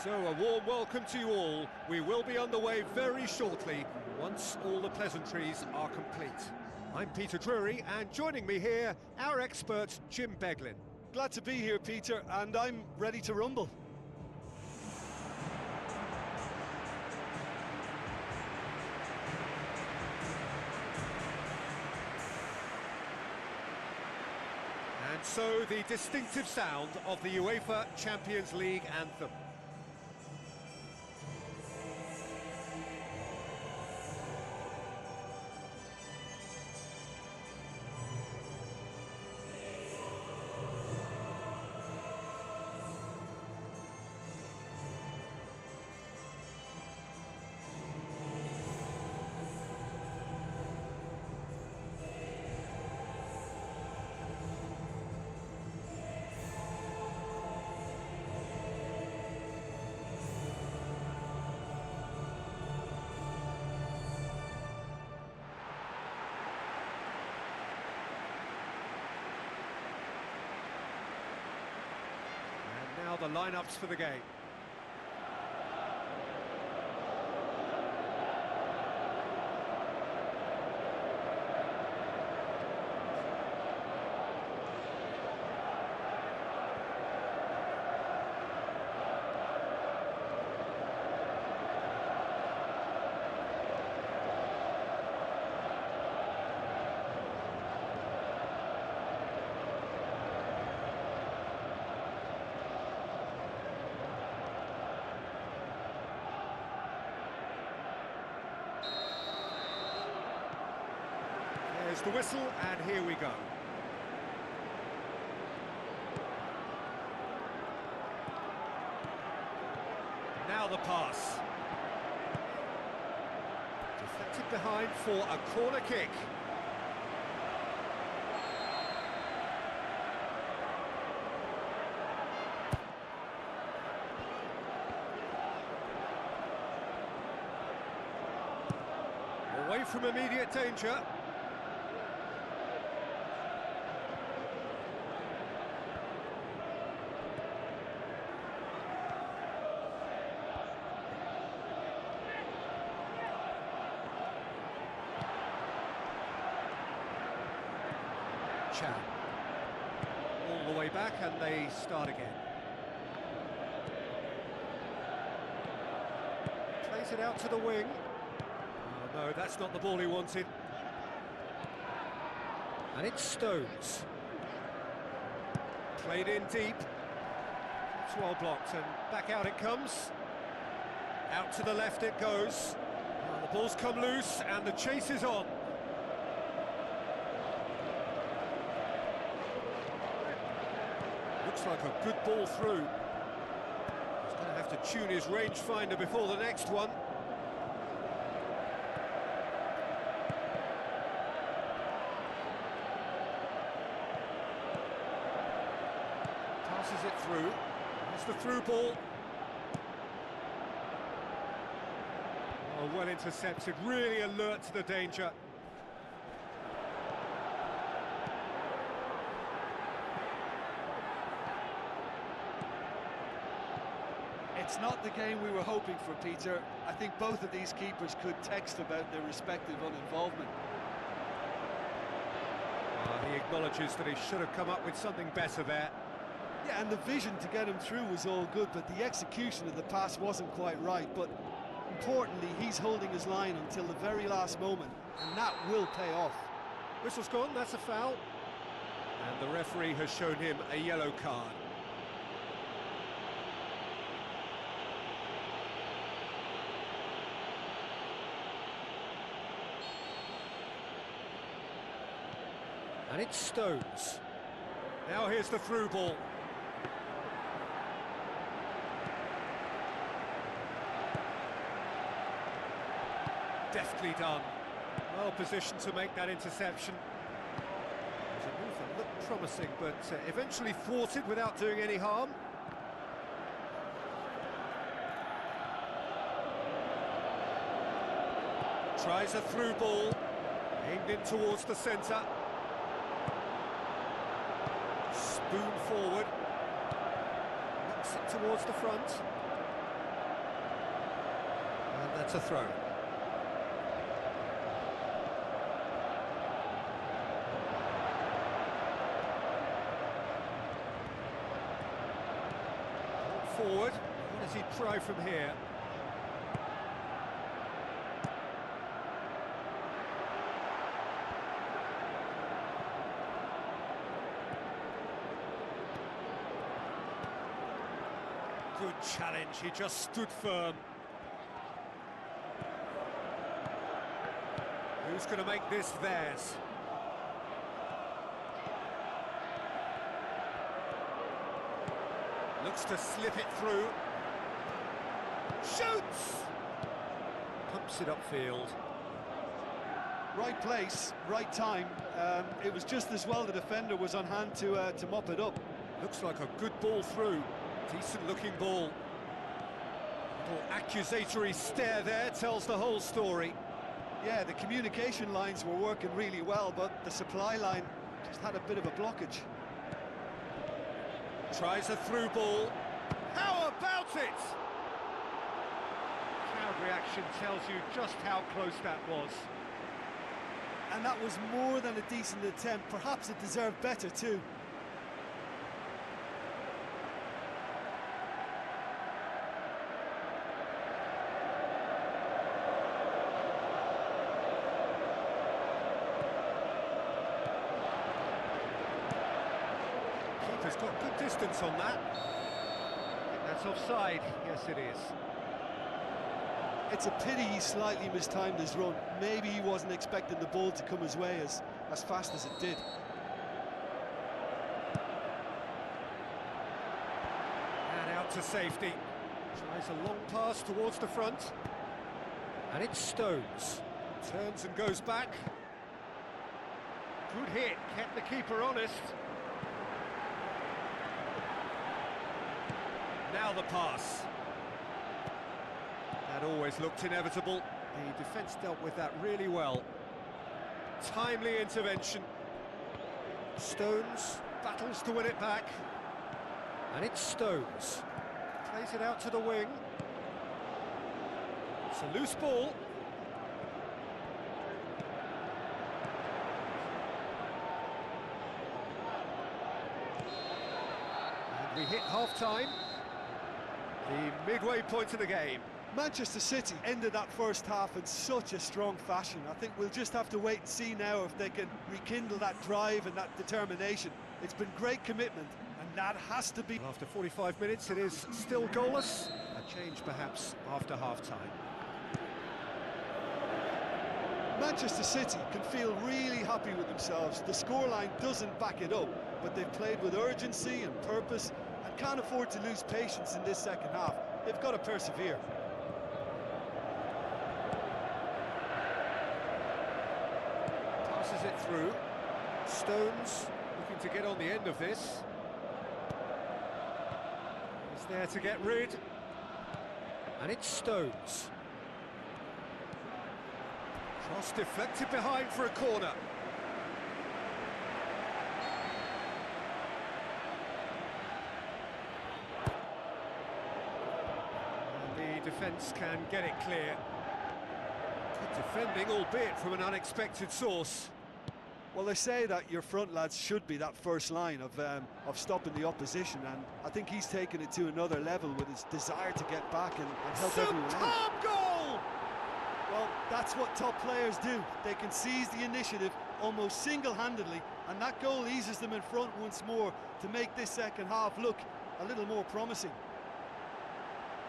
So, a warm welcome to you all. We will be underway very shortly, once all the pleasantries are complete. I'm Peter Drury, and joining me here, our expert, Jim Beglin. Glad to be here, Peter, and I'm ready to rumble. And so, the distinctive sound of the UEFA Champions League anthem. Now the lineups for the game. There's the whistle, and here we go. Now the pass. Deflected behind for a corner kick. Away from immediate danger. All the way back, and they start again. Plays it out to the wing. Oh no, that's not the ball he wanted. And it's Stones. Played in deep. It's well blocked, and back out it comes. Out to the left it goes. Oh, the ball's come loose, and the chase is on. Looks like a good ball through. He's going to have to tune his rangefinder before the next one. Passes it through. It's the through ball. Oh, well intercepted, really alert to the danger. It's not the game we were hoping for, Peter. I think both of these keepers could text about their respective uninvolvement. He acknowledges that he should have come up with something better there. Yeah, and the vision to get him through was all good, but the execution of the pass wasn't quite right. But importantly, he's holding his line until the very last moment, and that will pay off. Whistle's gone, that's a foul. And the referee has shown him a yellow card. And it's Stones. Now here's the through ball. Deftly done. Well positioned to make that interception. It was a move that looked promising, but eventually thwarted without doing any harm. Tries a through ball. Aimed in towards the centre. Spoon forward. Knocks it towards the front. And that's a throw. Forward. What does he try from here? Good challenge, he just stood firm. Who's going to make this theirs? Looks to slip it through. Shoots! Pumps it upfield. Right place, right time. It was just as well the defender was on hand to mop it up. Looks like a good ball through. Decent looking ball. Little accusatory stare there tells the whole story. Yeah, the communication lines were working really well, but the supply line just had a bit of a blockage. Tries a through ball. How about it? Crowd reaction tells you just how close that was. And that was more than a decent attempt. Perhaps it deserved better too. Keeper's got good distance on that. I think that's offside. Yes, it is. It's a pity he slightly mistimed his run. Maybe he wasn't expecting the ball to come his way as fast as it did. And out to safety. Tries a long pass towards the front. And it's Stones. Turns and goes back. Good hit, kept the keeper honest. Now the pass. That always looked inevitable. The defence dealt with that really well. Timely intervention. Stones battles to win it back. And it's Stones. Plays it out to the wing. It's a loose ball. And we hit half-time. The midway point of the game. Manchester City ended that first half in such a strong fashion. I think we'll just have to wait and see now if they can rekindle that drive and that determination. It's been great commitment, and that has to be... After 45 minutes, it is still goalless. A change, perhaps, after half-time. Manchester City can feel really happy with themselves. The scoreline doesn't back it up, but they've played with urgency and purpose and can't afford to lose patience in this second half. They've got to persevere. Passes it through. Stones looking to get on the end of this. He's there to get rid. And it's Stones. Cross deflected behind for a corner. And the defence can get it clear. Good defending, albeit from an unexpected source. Well, they say that your front lads should be that first line of stopping the opposition, and I think he's taken it to another level with his desire to get back and help everyone out. Superb goal! Well, that's what top players do. They can seize the initiative almost single-handedly, and that goal eases them in front once more to make this second half look a little more promising.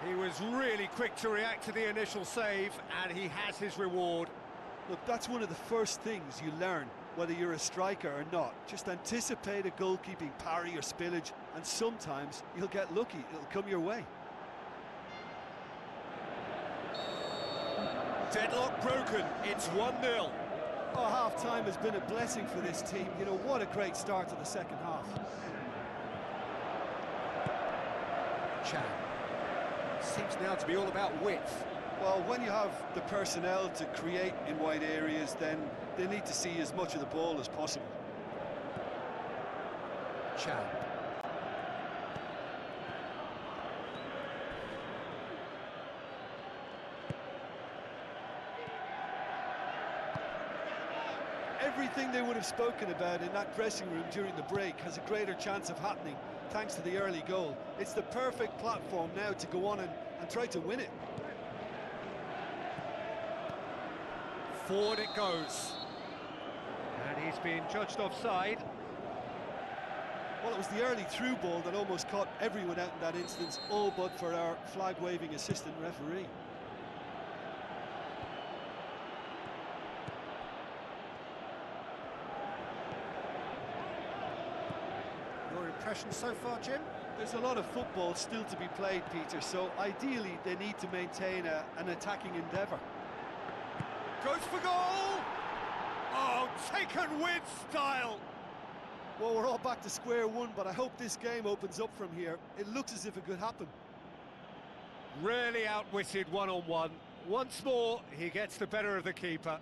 He was really quick to react to the initial save, and he has his reward. Look, that's one of the first things you learn, whether you're a striker or not. Just anticipate a goalkeeping parry or spillage, and sometimes you'll get lucky. It'll come your way. Deadlock broken, it's 1-0. Oh, half-time has been a blessing for this team. You know, what a great start to the second half. Chan. Seems now to be all about width. Well, when you have the personnel to create in wide areas, then they need to see as much of the ball as possible. Chan. Everything they would have spoken about in that dressing room during the break has a greater chance of happening thanks to the early goal. It's the perfect platform now to go on and try to win it. Forward it goes. And he's being judged offside. Well, it was the early through ball that almost caught everyone out in that instance, all but for our flag-waving assistant referee. Your impression so far, Jim? There's a lot of football still to be played, Peter, so ideally they need to maintain an attacking endeavour. Goes for goal! Oh, taken with style! Well, we're all back to square one, but I hope this game opens up from here. It looks as if it could happen. Really outwitted one-on-one. Once more, he gets the better of the keeper.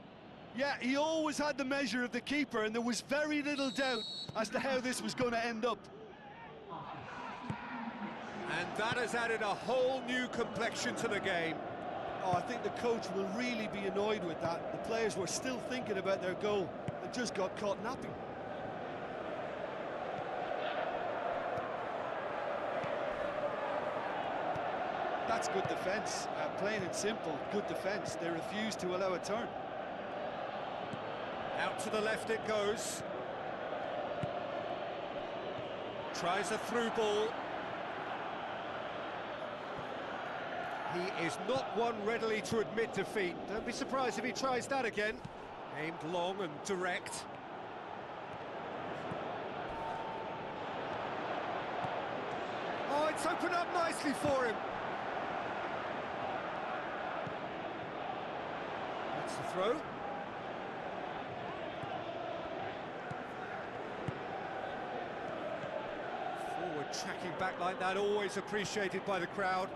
Yeah, he always had the measure of the keeper, and there was very little doubt as to how this was going to end up. And that has added a whole new complexion to the game. Oh, I think the coach will really be annoyed with that. The players were still thinking about their goal and just got caught napping. That's good defence, plain and simple, good defence. They refused to allow a turn. Out to the left it goes. Tries a through ball. He is not one readily to admit defeat. Don't be surprised if he tries that again. Aimed long and direct. Oh, it's opened up nicely for him. That's the throw. Forward tracking back like that, always appreciated by the crowd.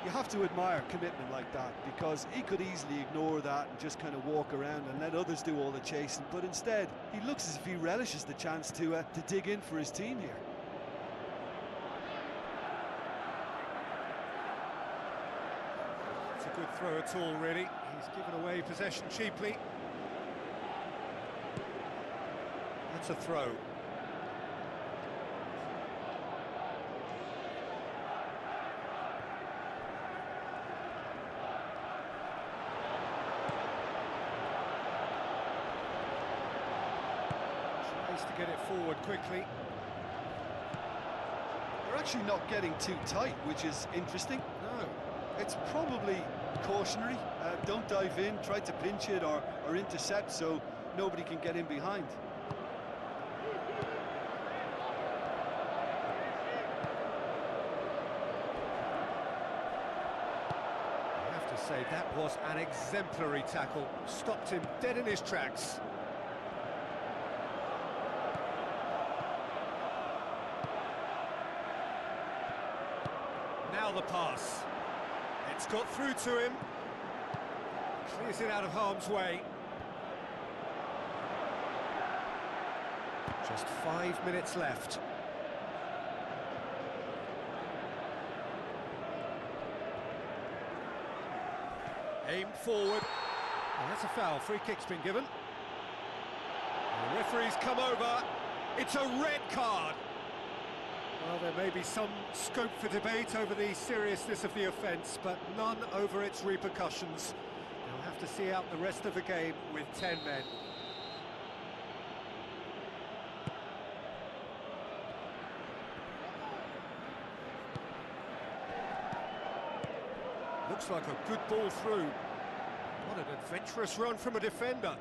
You have to admire commitment like that, because he could easily ignore that and just kind of walk around and let others do all the chasing, but instead he looks as if he relishes the chance to dig in for his team here. It's a good throw at all, really. He's given away possession cheaply. That's a throw. To get it forward quickly. They're actually not getting too tight, which is interesting. No. It's probably cautionary. Don't dive in, try to pinch it or intercept so nobody can get in behind. I have to say, that was an exemplary tackle. Stopped him dead in his tracks. Now the pass. It's got through to him. Clears it out of harm's way. Just 5 minutes left. Aimed forward. Oh, that's a foul. Free kick's been given. The referee's come over. It's a red card. Well, there may be some scope for debate over the seriousness of the offence, but none over its repercussions. They'll have to see out the rest of the game with 10 men. Looks like a good ball through. What an adventurous run from a defender.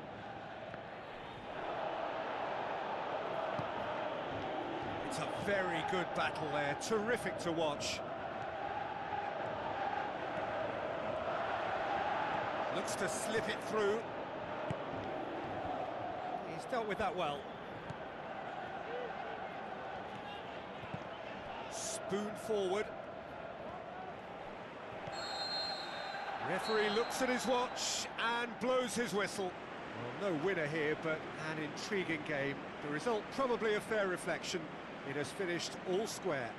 It's a very good battle there, terrific to watch. Looks to slip it through. He's dealt with that well. Spoon forward. Referee looks at his watch and blows his whistle. Well, no winner here, but an intriguing game. The result probably a fair reflection. It has finished all square.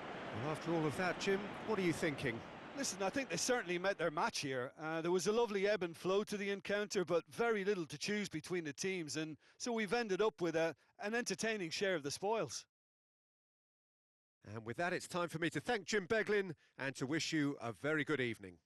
Well, after all of that, Jim, what are you thinking? Listen, I think they certainly met their match here. There was a lovely ebb and flow to the encounter, but very little to choose between the teams, and so we've ended up with an entertaining share of the spoils. And with that, it's time for me to thank Jim Beglin and to wish you a very good evening.